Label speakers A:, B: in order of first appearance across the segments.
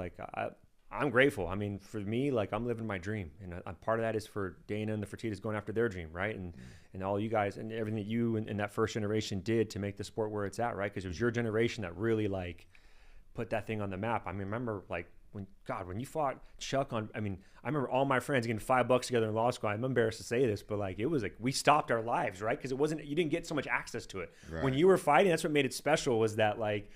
A: like I'm grateful. I mean, for me, like I'm living my dream, and part of that is for Dana and the Fertittas going after their dream, right? And all you guys and everything that you and that first generation did to make the sport where it's at, right? Because it was your generation that really like put that thing on the map. I mean, remember like when you fought Chuck on, I mean, I remember all my friends getting $5 together in law school. I'm embarrassed to say this, but like it was like we stopped our lives, right? Because you didn't get so much access to it. Right. When you were fighting, that's what made it special, was that like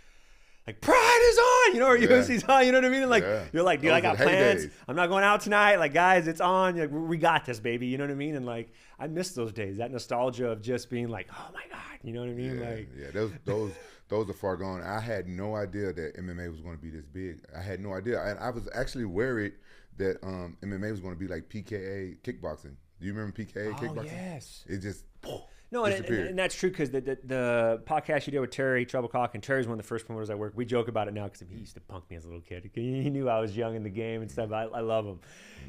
A: Pride is on, or UFC's on, you know what I mean? And like you're like, dude, I got plans. I'm not going out tonight. Like, guys, it's on. Like, we got this, baby. You know what I mean? And like, I miss those days. That nostalgia of just being like, oh my God, you know what I mean?
B: Those are far gone. I had no idea that MMA was going to be this big. I had no idea, and I was actually worried that MMA was going to be like PKA kickboxing. Do you remember PKA kickboxing? Oh yes. It just.
A: No, and that's true, because the podcast you did with Terry Troublecock, and Terry's one of the first promoters I worked. We joke about it now because he used to punk me as a little kid. He knew I was young in the game and stuff. I love him.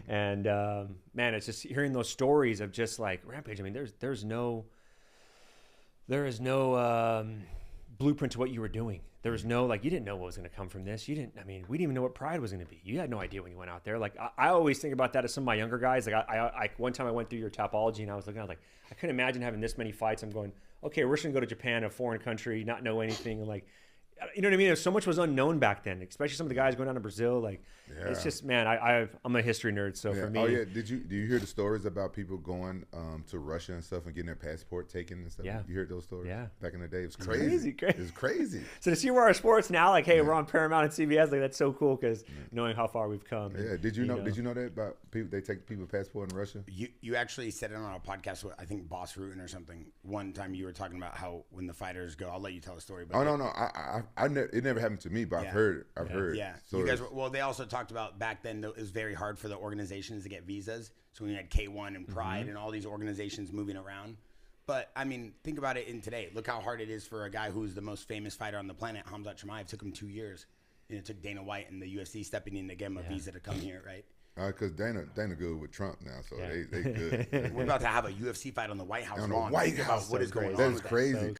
A: And, man, it's just hearing those stories of just like Rampage. I mean, there is no blueprint to what you were doing. There was no, like, you didn't know what was going to come from this. We didn't even know what Pride was going to be. You had no idea when you went out there. Like, I always think about that as some of my younger guys. Like, I one time I went through your Tapology, and I was like, I couldn't imagine having this many fights. I'm going, okay, we're just going to go to Japan, a foreign country, not know anything. And like, you know what I mean? So much was unknown back then, especially some of the guys going down to Brazil. Like, it's just, man, I'm a history nerd. So for me.
B: Oh, yeah. Do you hear the stories about people going to Russia and stuff and getting their passport taken and stuff?
A: Yeah.
B: You heard those stories?
A: Yeah.
B: Back in the day, it was crazy. It's crazy.
A: So to see where our sports now, like, hey, we're on Paramount and CBS, like, that's so cool, because knowing how far we've come.
B: Yeah.
A: And,
B: did you know that about people? They take people's passport in Russia.
C: You actually said it on a podcast with, I think, Boss Rutan or something. One time you were talking about how when the fighters go, I'll let you tell the story. But
B: no. It never happened to me, but I've heard.
C: Yeah. You guys. Well, they also talked about back then it was very hard for the organizations to get visas. So when you had K1 and Pride and all these organizations moving around. But I mean, think about it in today. Look how hard it is for a guy who's the most famous fighter on the planet, Khamzat Chimaev. It took him 2 years. And it took Dana White and the UFC stepping in to get him a visa to come here, right?
B: Because Dana good with Trump now, so they good.
C: We're about to have a UFC fight on the White House lawn.
B: White House,
C: about what is going on.
B: That's crazy.